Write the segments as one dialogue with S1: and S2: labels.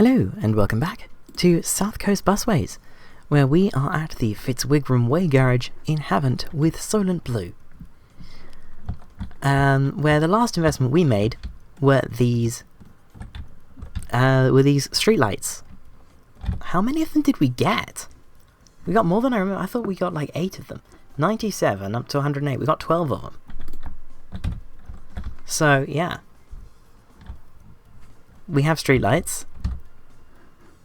S1: Hello and welcome back to South Coast Busways, where we are at the Fitzwygram Way garage in Havant with Solent Blue. Where the last investment we made were these streetlights. How many of them did we get? We got more than I remember. I thought we got like 8 of them. 97 up to 108. We got 12 of them. So yeah, we have streetlights.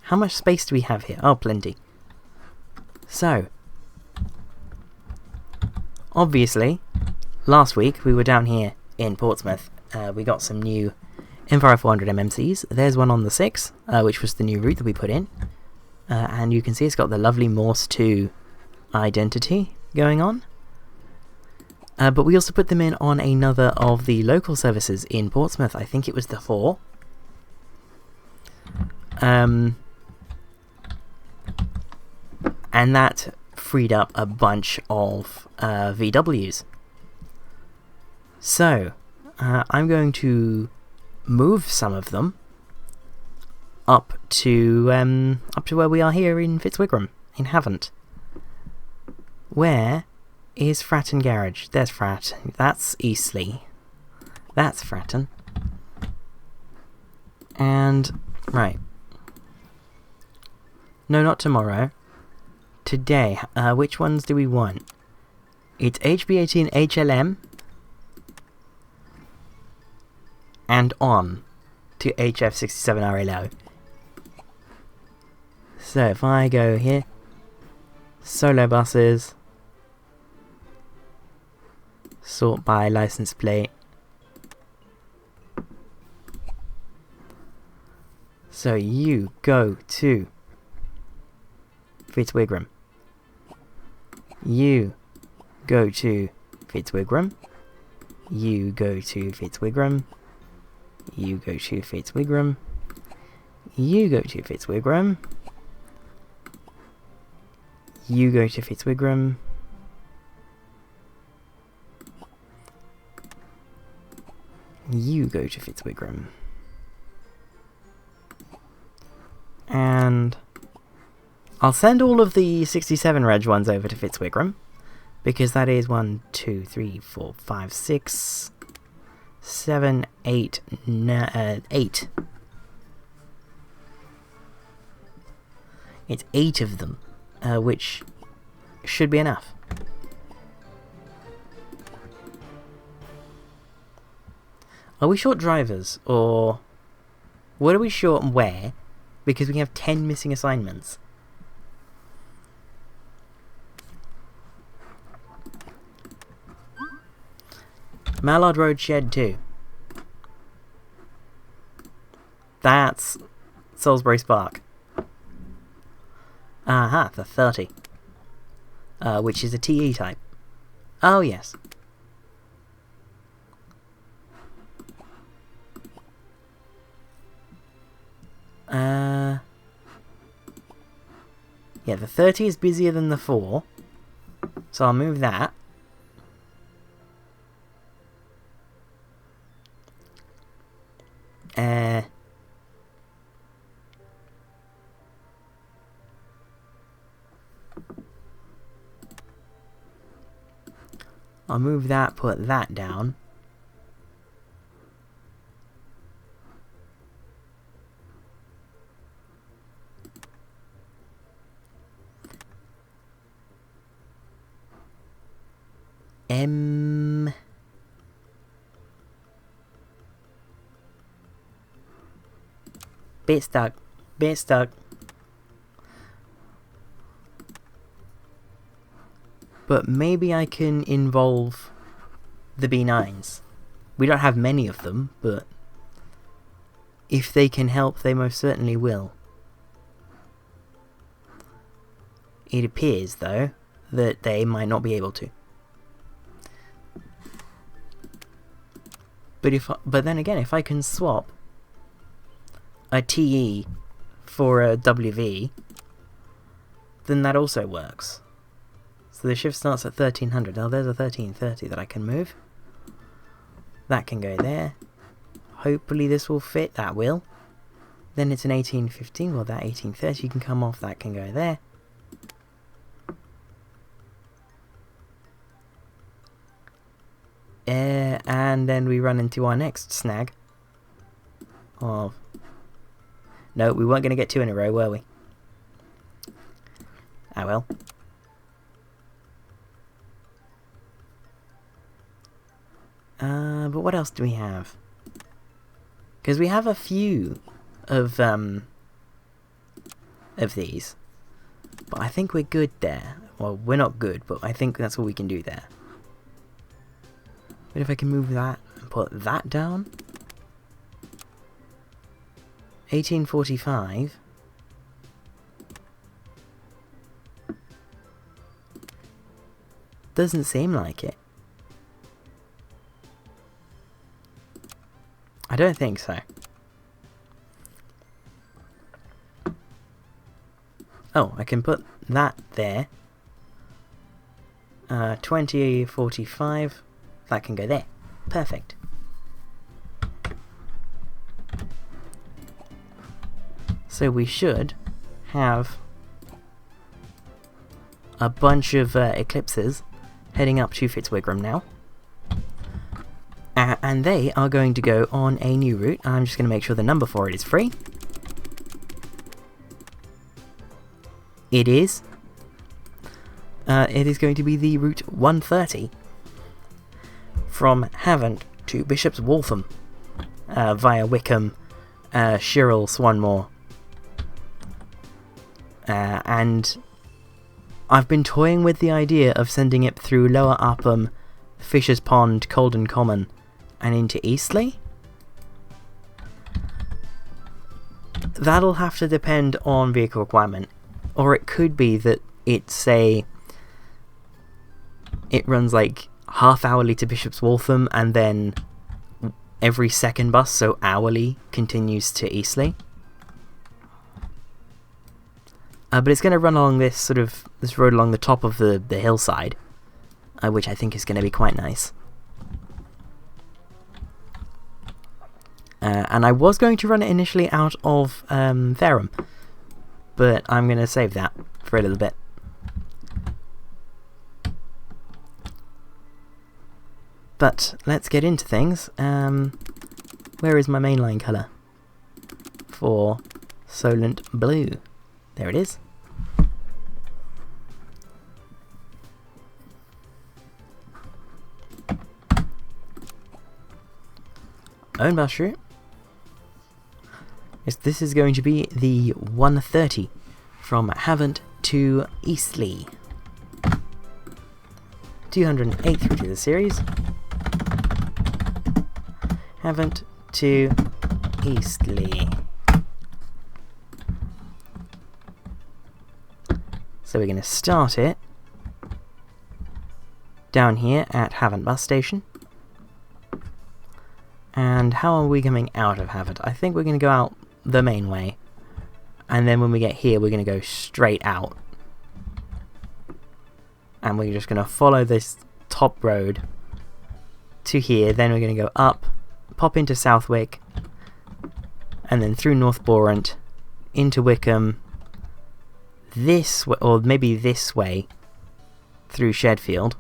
S1: How much space do we have here? Oh, plenty. So, obviously, last week we were down here in Portsmouth. We got some new M400 MMCs. There's one on the 6, which was the new route that we put in. And you can see it's got the lovely Morse 2 identity going on. But we also put them in on another of the local services in Portsmouth. I think it was the 4. And that freed up a bunch of VWs. So, I'm going to move some of them up to where we are here in Fitzwygram, in Havant. Where is Fratton Garage? There's Frat. That's Eastleigh. That's Fratton. And, right. No, not tomorrow. Today, which ones do we want? It's HB18 HLM and on to HF67RLO. So if I go here, solo buses, sort by license plate. So you go to Fitzwygram. You go to Fitzwygram. You go to Fitzwygram. You go to Fitzwygram. You go to Fitzwygram. You go to Fitzwygram. You go to Fitzwygram. And I'll send all of the 67 reg ones over to Fitzwygram, because that is 1, 2, 3, 4, 5, 6, 7, 8, 8. It's 8 of them, which should be enough. Are we short drivers, or what are we short and where? Because we have 10 missing assignments. Mallard Road Shed 2. That's Salisbury Spark. Aha, the 30. Which is a TE type. Oh, yes. Yeah, the 30 is busier than the 4. So I'll move that. I'll move that, put that down. Bit stuck. But maybe I can involve the B9s. We don't have many of them, but if they can help, they most certainly will. It appears, though, that they might not be able to. But then again, if I can swap a TE for a WV, then that also works. So the shift starts at 1300. Now there's a 1330 that I can move. That can go there. Hopefully this will fit. That will. Then it's an 1815. Well, that 1830 can come off. That can go there. And then we run into our next snag. Oh. No, we weren't going to get 2 in a row, were we? Ah well. But what else do we have? Because we have a few of these. But I think we're good there. Well, we're not good, but I think that's what we can do there. But if I can move that and put that down. 1845. Doesn't seem like it. I don't think so. Oh, I can put that there. 2045. That can go there. Perfect. So we should have a bunch of eclipses heading up to Fitzwygram now. And they are going to go on a new route. I'm just going to make sure the number for it is free. It is. It is going to be the route 130 from Havant to Bishop's Waltham via Wickham, Shirrell, Swanmore. And I've been toying with the idea of sending it through Lower Upham, Fisher's Pond, Colden Common, and into Eastleigh. That'll have to depend on vehicle requirement, or it could be that it runs like half hourly to Bishop's Waltham and then every second bus, so hourly, continues to Eastleigh. But it's going to run along this road along the top of the hillside, which I think is going to be quite nice. And I was going to run it initially out of Fareham, but I'm going to save that for a little bit. But let's get into things. Where is my mainline colour for Solent Blue? There it is. Own bus route. Yes, this is going to be the 130 from Havant to Eastleigh. 208 through to the series. Havant to Eastleigh. So we're going to start it down here at Havant bus station. And how are we coming out of Havant? I think we're going to go out the main way. And then when we get here, we're going to go straight out. And we're just going to follow this top road to here. Then we're going to go up, pop into Southwick, and then through North Borant, into Wickham, this way, or maybe this way, through Shedfield,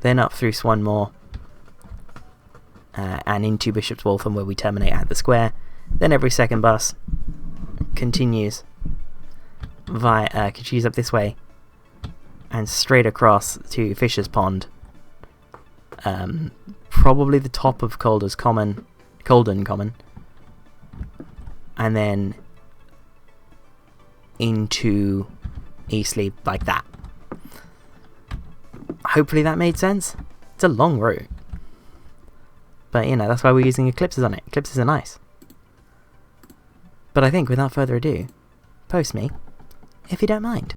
S1: then up through Swanmore, and into Bishop's Waltham, where we terminate at the square. Then every second bus continues via Cachees up this way and straight across to Fisher's Pond. Probably the top of Colden Common, and then into Eastleigh like that. Hopefully that made sense. It's a long route, but you know, that's why we're using eclipses on it. Eclipses are nice. But I think without further ado, post me if you don't mind.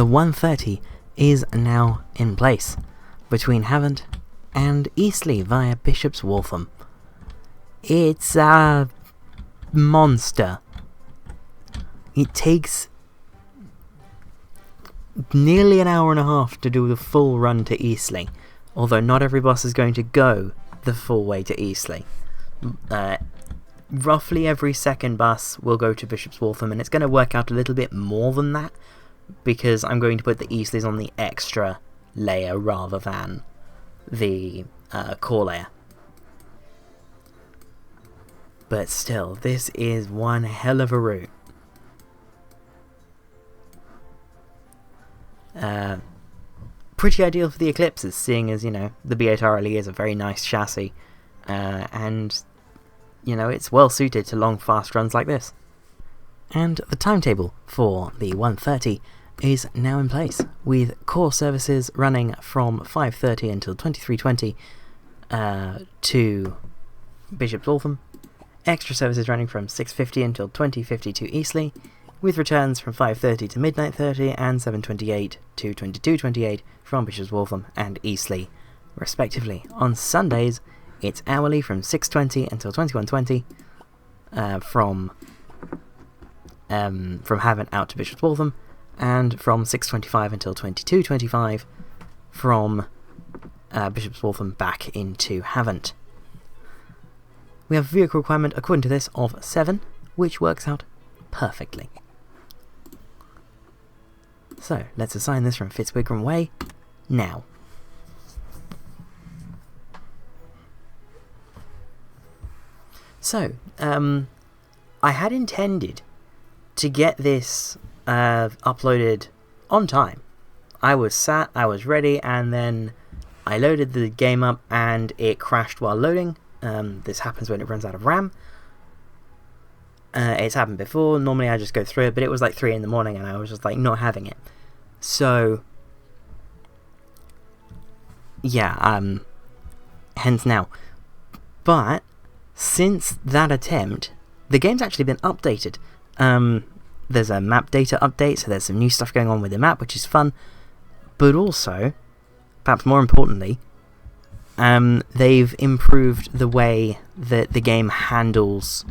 S1: the 130 is now in place between Havant and Eastleigh via Bishop's Waltham. It's a monster. It takes nearly an hour and a half to do the full run to Eastleigh, although not every bus is going to go the full way to Eastleigh. Roughly every second bus will go to Bishop's Waltham, and it's going to work out a little bit more than that because I'm going to put the Eastleighs on the extra layer rather than the core layer. But still, this is one hell of a route. Pretty ideal for the Eclipses, seeing as, you know, the B8RLE is a very nice chassis, and, you know, it's well suited to long, fast runs like this. And the timetable for the 130 is now in place, with core services running from 5:30 until 23:20 to Bishop's Waltham, extra services running from 6:50 until 20:50 to Eastleigh, with returns from 5:30 to midnight 30 and 7:28 to 22:28 from Bishop's Waltham and Eastleigh, respectively. On Sundays, it's hourly from 6:20 until 21:20 from Havant out to Bishop's Waltham, and from 6:25 until 22:25 from Bishop's Waltham back into Havant. We have a vehicle requirement according to this of 7, which works out perfectly. So, let's assign this from Fitzwygram Way now. So, I had intended to get this uploaded on time. I was sat, I was ready, and then I loaded the game up and it crashed while loading. This happens when it runs out of RAM. It's happened before. Normally I just go through it, but it was like 3 in the morning and I was just like not having it. So yeah, hence now. But since that attempt, the game's actually been updated. There's a map data update, so there's some new stuff going on with the map, which is fun. But also, perhaps more importantly, they've improved the way that the game handles,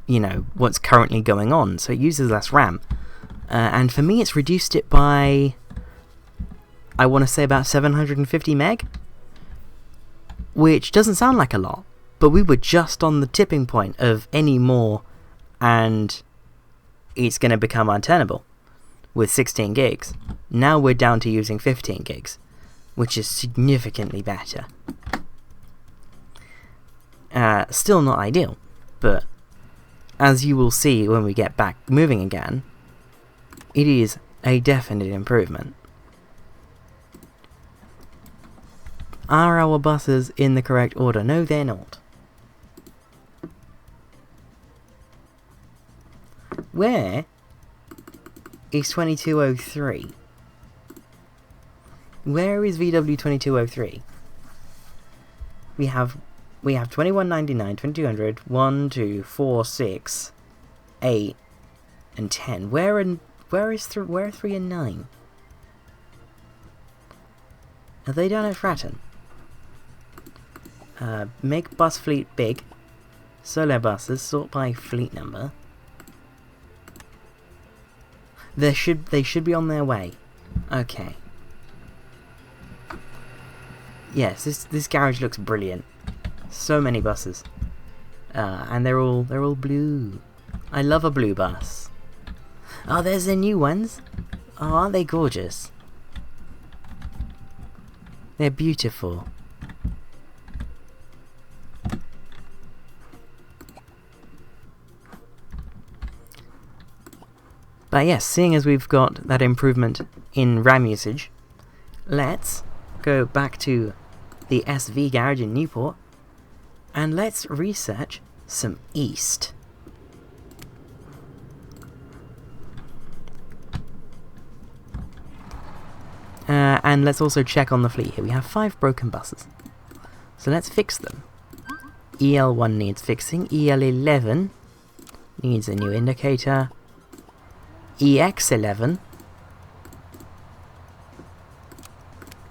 S1: you know, what's currently going on. So it uses less RAM. And for me, it's reduced it by, I want to say, about 750 meg, which doesn't sound like a lot, but we were just on the tipping point of any more, and it's going to become untenable with 16 gigs. Now we're down to using 15 gigs, which is significantly better. Still not ideal, but as you will see when we get back moving again, it is a definite improvement. Are our buses in the correct order? No, they're not. Where is 2203? Where is VW 2203? We have 2199, 2200, 1, 2, 4, 6, 8, and 10. Where are 3 and 9? Are they down at Fratton? Make bus fleet big. Solo buses, sort by fleet number. They should be on their way. Okay. Yes, this garage looks brilliant. So many buses, and they're all blue. I love a blue bus. Oh, there's the new ones. Oh, aren't they gorgeous? They're beautiful. But yes, seeing as we've got that improvement in RAM usage, let's go back to the SV garage in Newport and let's research some East. And let's also check on the fleet here. We have 5 broken buses, so let's fix them. EL1 needs fixing, EL11 needs a new indicator, EX11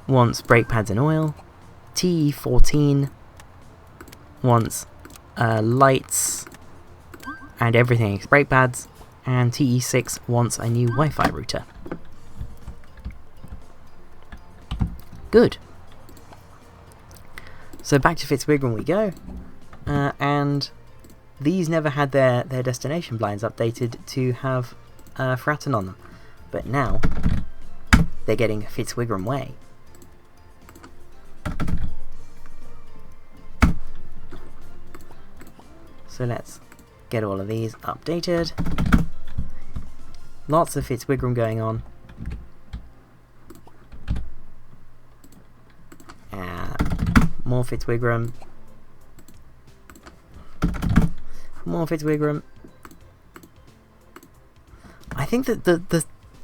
S1: wants brake pads and oil. TE14 wants lights and everything except brake pads. And TE6 wants a new Wi-Fi router. Good. So back to Fitzwygram we go. And these never had their destination blinds updated to have Fratton on them. But now, they're getting Fitzwygram Way. So let's get all of these updated. Lots of Fitzwygram going on. More Fitzwygram. More Fitzwygram. I think that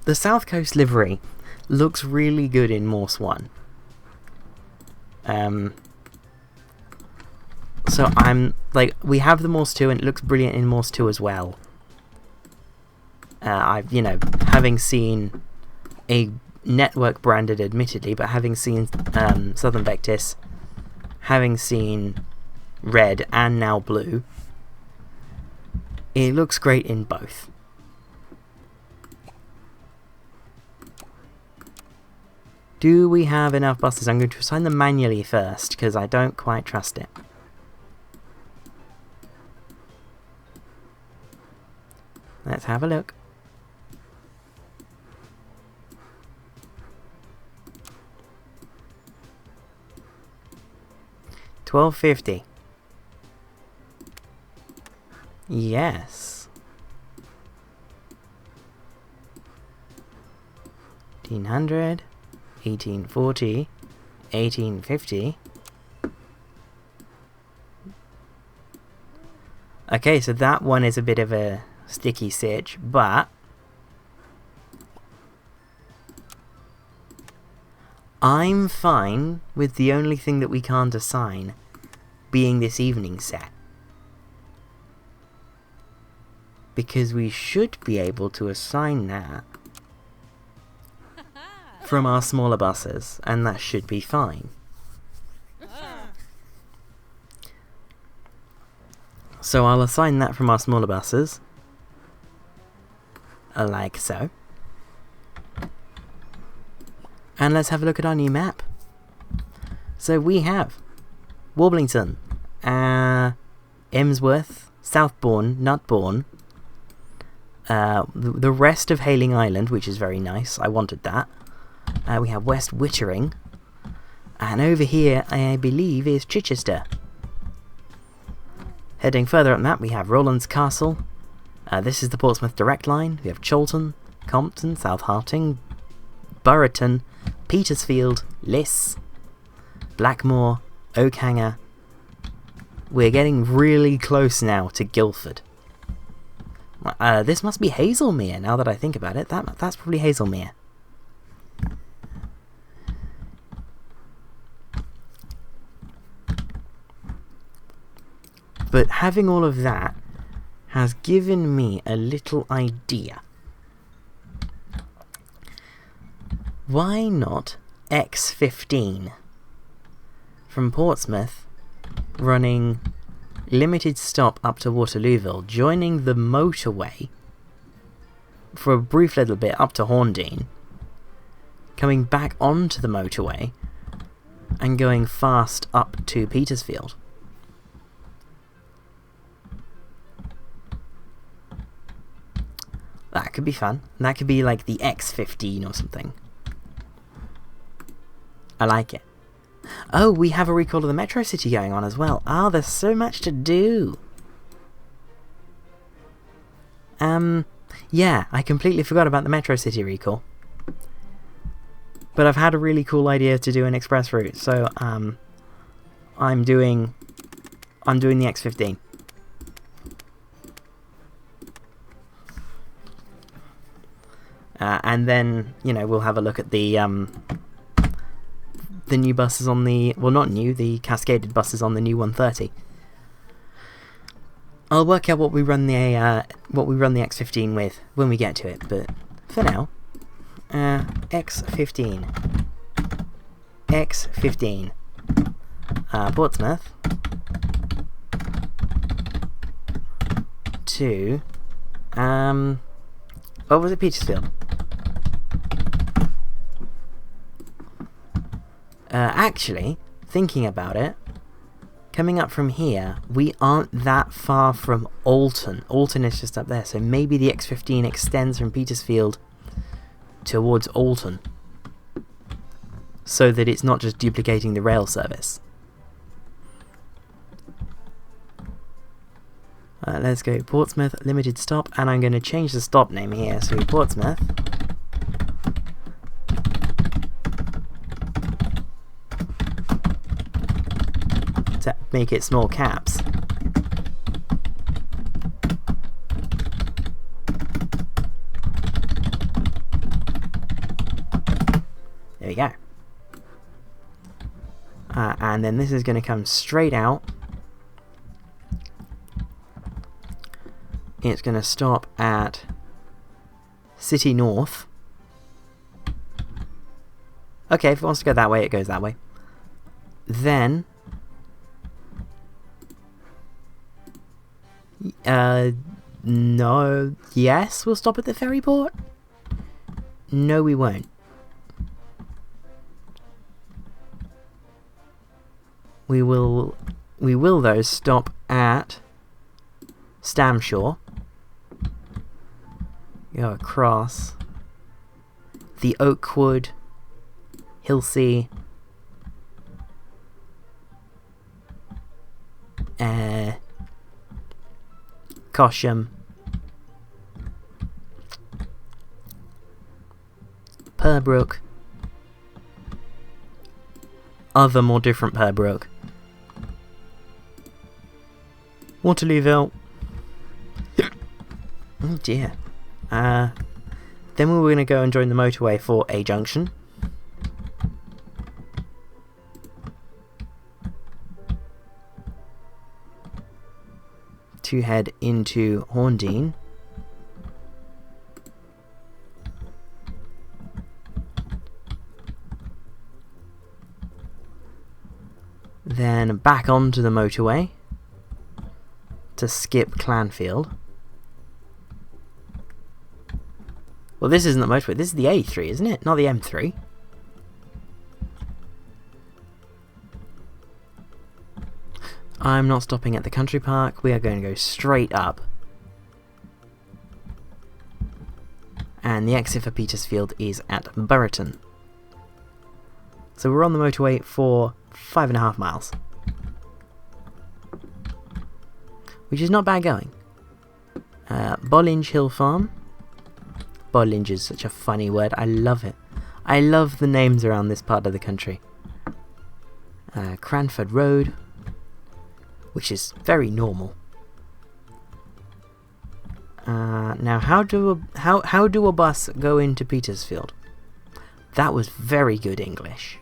S1: the South Coast livery looks really good in Morse 1. So I'm like, we have the Morse 2 and it looks brilliant in Morse 2 as well. I've, you know, having seen a network branded admittedly, but having seen Southern Vectis, having seen red and now blue, it looks great in both. Do we have enough buses? I'm going to assign them manually first, because I don't quite trust it. Let's have a look. $12.50. Yes. 1800, 1840, 1850. Okay, so that one is a bit of a sticky sitch, but I'm fine with the only thing that we can't assign being this evening set. Because we should be able to assign that from our smaller buses, and that should be fine. So I'll assign that from our smaller buses, like so. And let's have a look at our new map. So we have Warblington, Emsworth, Southbourne, Nutbourne, the rest of Hayling Island, which is very nice. I wanted that. We have West Wittering, and over here I believe is Chichester. Heading further up that we have Rowlands Castle. This is the Portsmouth Direct Line. We have Cholton, Compton, South Harting, Burreton, Petersfield, Liss, Blackmore, Oakhanger. We're getting really close now to Guildford. This must be Hazelmere now that I think about it. That's probably Hazelmere. But having all of that has given me a little idea. Why not X15 from Portsmouth running limited stop up to Waterlooville, joining the motorway for a brief little bit up to Horndean, coming back onto the motorway and going fast up to Petersfield. That could be fun. That could be like the X15 or something. I like it. Oh, we have a recall of the MetroCity going on as well. Ah, there's so much to do. Yeah, I completely forgot about the MetroCity recall. But I've had a really cool idea to do an express route, so I'm doing the X15. And then, you know, we'll have a look at the new buses on the... Well, not new, the cascaded buses on the new 130. I'll work out what we run the X15 with when we get to it, but for now, X15. X15. Portsmouth to what was it, Petersfield? Actually, thinking about it, coming up from here, we aren't that far from Alton. Alton is just up there, so maybe the X15 extends from Petersfield towards Alton, so that it's not just duplicating the rail service. Let's go Portsmouth limited stop, and I'm going to change the stop name here, so Portsmouth to make it small caps. There we go. And then this is going to come straight out. It's going to stop at City North. Okay, if it wants to go that way, it goes that way. Then no, yes, we'll stop at the ferry port. No, we won't. We will though stop at Stamshore. Go across the Oakwood, Hillsea, Cosham, Purbrook, other more different Purbrook, Waterlooville. Oh dear. Then we were going to go and join the motorway for A Junction. To head into Horndean. Then back onto the motorway to skip Clanfield. Well, this isn't the motorway, this is the A3, isn't it? Not the M3. I'm not stopping at the country park, we are going to go straight up. And the exit for Petersfield is at Burriton. So we're on the motorway for 5.5 miles. Which is not bad going. Bollinge Hill Farm. Bollinge is such a funny word, I love it. I love the names around this part of the country. Cranford Road, which is very normal. Now, how do a bus go into Petersfield? That was very good English.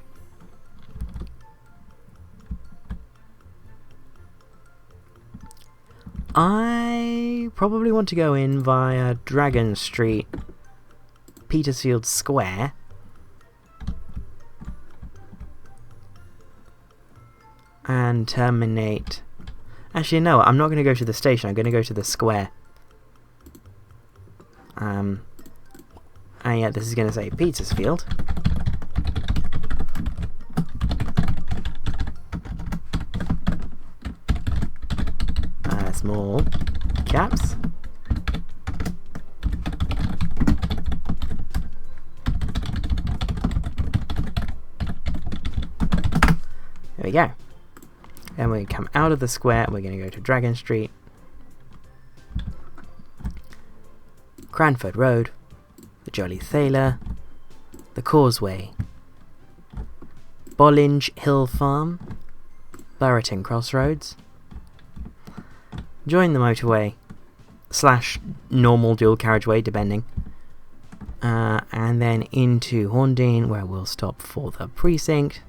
S1: I probably want to go in via Dragon Street, Petersfield Square, and terminate. Actually, no, I'm not going to go to the station, I'm going to go to the square. And yeah, this is going to say Petersfield. Small caps. There we go. And we come out of the square and we're going to go to Dragon Street, Cranford Road, the Jolly Thaler, the Causeway, Bollinge Hill Farm, Burriton Crossroads, join the motorway / normal dual carriageway depending, and then into Horndean where we'll stop for the precinct,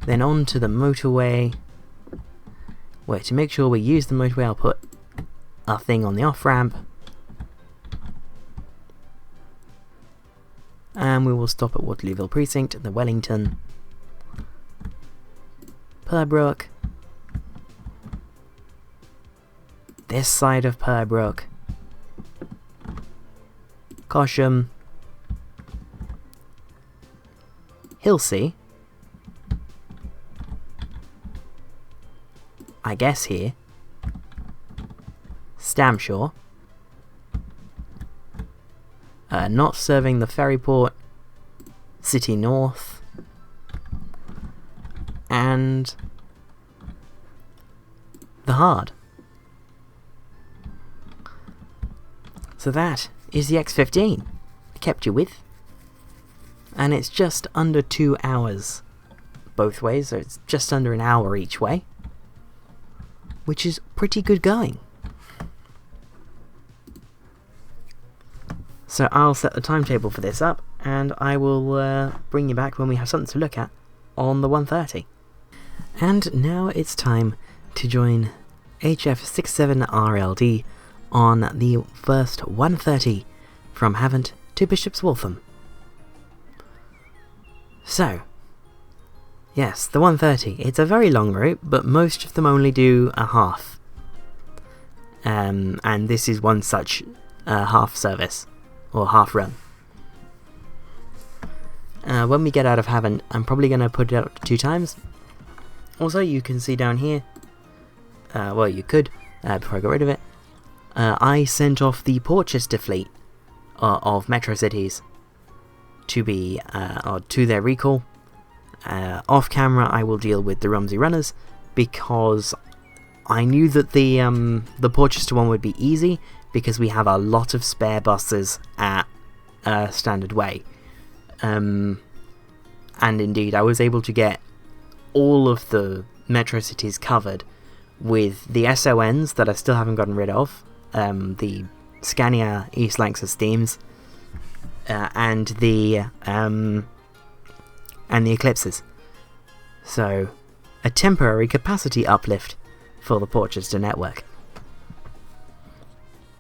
S1: then onto the motorway where, to make sure we use the motorway, I'll put a thing on the off ramp, And we will stop at Waterlooville Precinct, the Wellington, Purbrook, this side of Purbrook, Cosham, Hilsea, I guess here, Stamshaw, not serving the ferryport, City North, and the Hard. So that is the X15 I kept you with, and it's just under 2 hours both ways, so it's just under an hour each way, which is pretty good going. So I'll set the timetable for this up, and I will bring you back when we have something to look at on the 1:30. And now it's time to join HF67RLD on the first 1:30 from Havant to Bishop's Waltham. So, yes, the 1:30. It's a very long route, but most of them only do a half. And this is one such half service, or half run. When we get out of Havant, I'm probably going to put it out 2 times. Also, you can see down here, well, you could, before I got rid of it, I sent off the Portchester fleet of MetroCities to be, or to their recall. Off camera, I will deal with the Romsey runners, because I knew that the Portchester one would be easy, because we have a lot of spare buses at Standard Way. And indeed, I was able to get all of the MetroCities covered with the SONs that I still haven't gotten rid of, the Scania East Lancs Steams, and the Eclipses. So, a temporary capacity uplift for the Portchester network.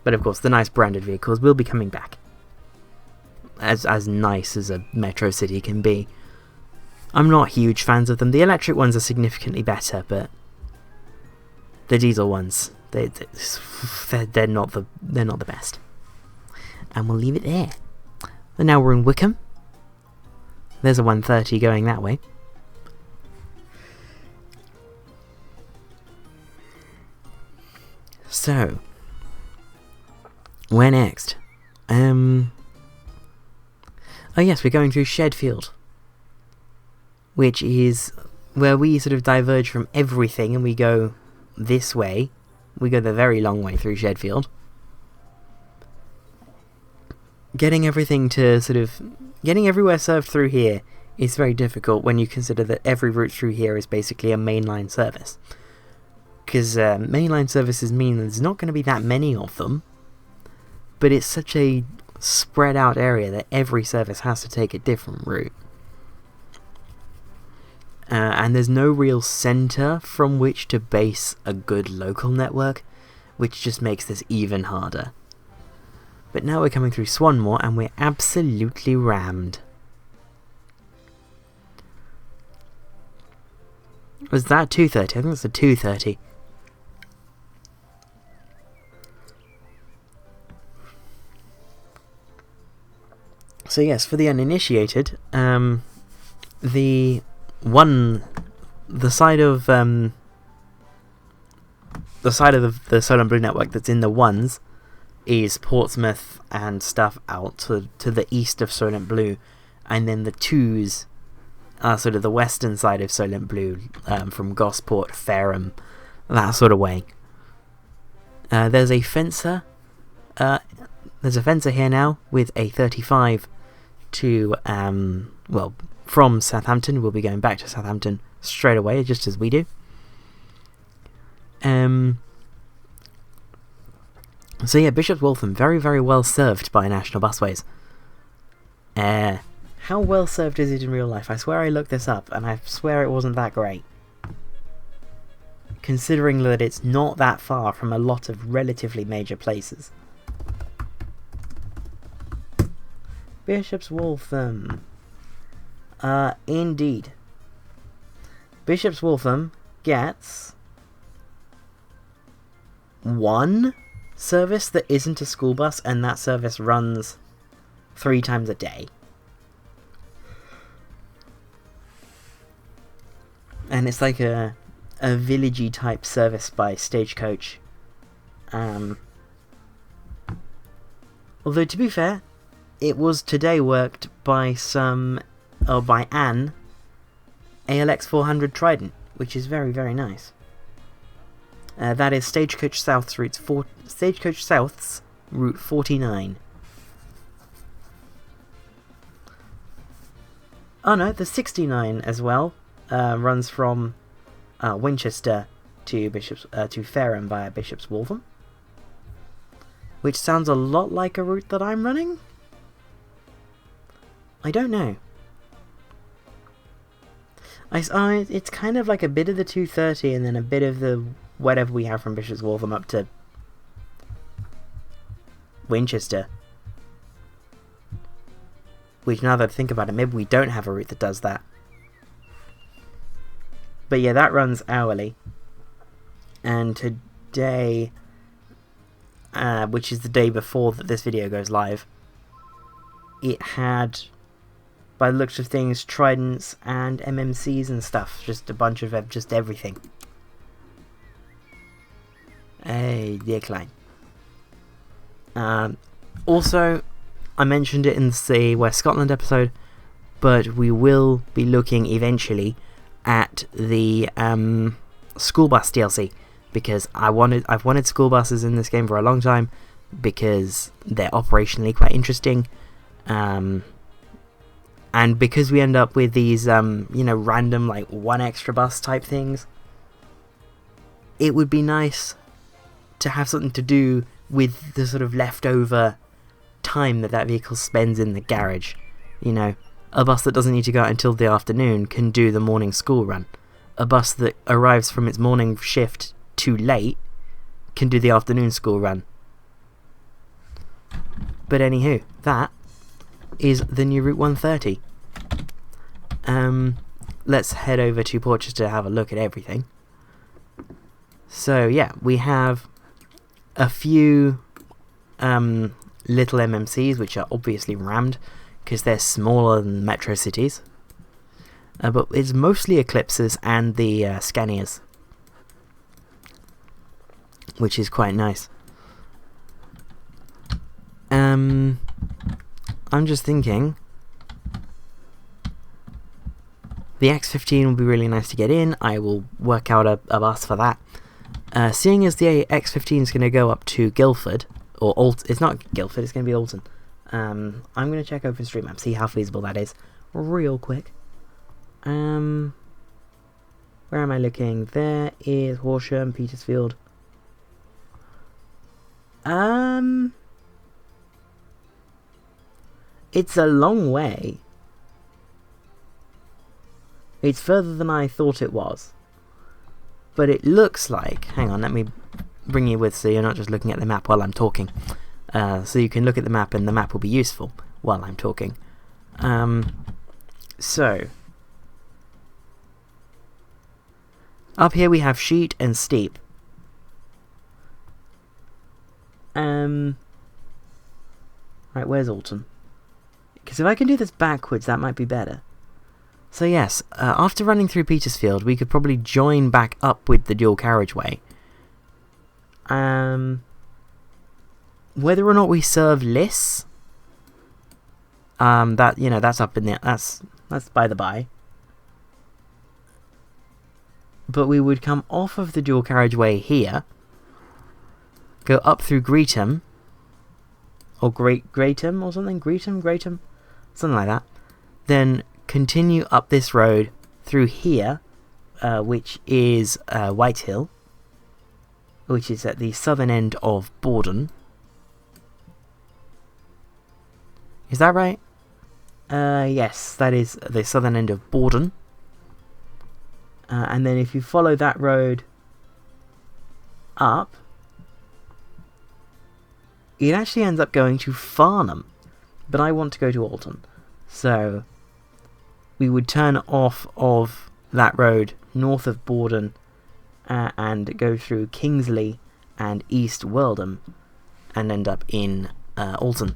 S1: But of course, the nice branded vehicles will be coming back. As nice as a MetroCity can be. I'm not huge fans of them. The electric ones are significantly better, but the diesel ones, they're not the best. And we'll leave it there. And now we're in Wickham. There's a 1:30 going that way. So, where next? Oh yes, we're going through Shedfield, which is where we sort of diverge from everything and we go this way. We go the very long way through Shedfield. Getting everything to getting everywhere served through here is very difficult when you consider that every route through here is basically a mainline service. Because mainline services mean there's not going to be that many of them, but it's such a spread out area that every service has to take a different route. And there's no real centre from which to base a good local network, which just makes this even harder. But now we're coming through Swanmore and we're absolutely rammed. Was that 2:30? I think that's a 2:30. So yes, for the uninitiated, the side of the Solent Blue network that's in the ones is Portsmouth and stuff out to the east of Solent Blue, and then the twos are sort of the western side of Solent Blue, from Gosport, Fareham, that sort of way. There's a fencer. There's a fencer here now with a 35 to from Southampton. We'll be going back to Southampton straight away, just as we do. So yeah, Bishop's Waltham, very, very well served by National Busways. How well served is it in real life? I swear I looked this up, and I swear it wasn't that great. Considering that it's not that far from a lot of relatively major places. Bishop's Waltham. Indeed. Bishop's Waltham gets one service that isn't a school bus, and that service runs 3 times a day. And it's like a villagey type service by Stagecoach. Although, to be fair, it was today worked by by Anne ALX 400 Trident, which is very, very nice. That is Stagecoach South's route 49. Oh no, the 69 as well runs from Winchester to Fareham via Bishop's Waltham, which sounds a lot like a route that I'm running. I don't know. It's kind of like a bit of the 230 and then a bit of the whatever we have from Bishop's Waltham up to Winchester. Which, now that I think about it, maybe we don't have a route that does that. But yeah, that runs hourly. And today, which is the day before that this video goes live, it had, by the looks of things, Tridents and MMCs and stuff. Just a bunch of just everything. Hey, decline. Also, I mentioned it in the West Scotland episode, but we will be looking eventually at the school bus DLC, because I've wanted school buses in this game for a long time, because they're operationally quite interesting, and because we end up with these random like one extra bus type things. It would be nice to have something to do with the sort of leftover time that vehicle spends in the garage. You know, a bus that doesn't need to go out until the afternoon can do the morning school run. A bus that arrives from its morning shift too late can do the afternoon school run. But anywho, that is the new Route 130. Let's head over to Portchester to have a look at everything. So yeah, we have a few little MMCs, which are obviously rammed because they're smaller than MetroCities, but it's mostly Eclipses and the Scanias, which is quite nice. I'm just thinking the X15 will be really nice to get in. I will work out a bus for that. Seeing as the X15 is going to go up to Guildford, or it's not Guildford, it's going to be Alton. I'm going to check OpenStreetMap, see how feasible that is, real quick. Where am I looking? There is Horsham, Petersfield. It's a long way. It's further than I thought it was. But it looks like... Hang on, let me bring you with so you're not just looking at the map while I'm talking. So you can look at the map and the map will be useful while I'm talking. So... Up here we have sheet and steep. Right, where's Alton? Because if I can do this backwards, that might be better. So yes, after running through Petersfield, we could probably join back up with the dual carriageway. Whether or not we serve lists, that's up in the that's by the by. But we would come off of the dual carriageway here, go up through Greetham, or Greetham or something, Greetham, something like that. Then continue up this road through here, which is Whitehill, which is at the southern end of Borden. Is that right? Yes, that is the southern end of Borden. And then if you follow that road up, it actually ends up going to Farnham, but I want to go to Alton. So we would turn off of that road north of Borden and go through Kingsley and East Waltham and end up in Alton.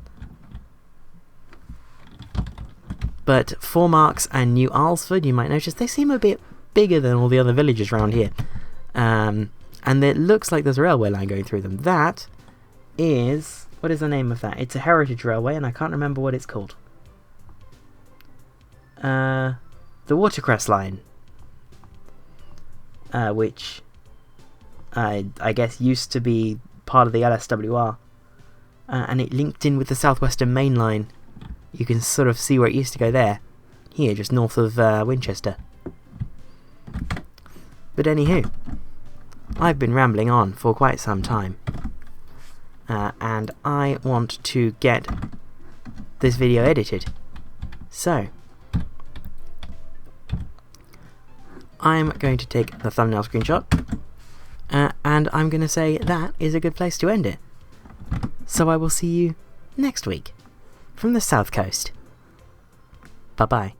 S1: But Foremarks and New Alresford, you might notice, they seem a bit bigger than all the other villages around here. And it looks like there's a railway line going through them. That is... what is the name of that? It's a heritage railway, and I can't remember what it's called. The Watercress Line. Which I guess used to be part of the LSWR. And it linked in with the South Western Main Line. You can sort of see where it used to go there. Here, just north of Winchester. But anywho, I've been rambling on for quite some time. And I want to get this video edited. So, I'm going to take the thumbnail screenshot. And I'm going to say that is a good place to end it. So I will see you next week from the South Coast. Bye-bye.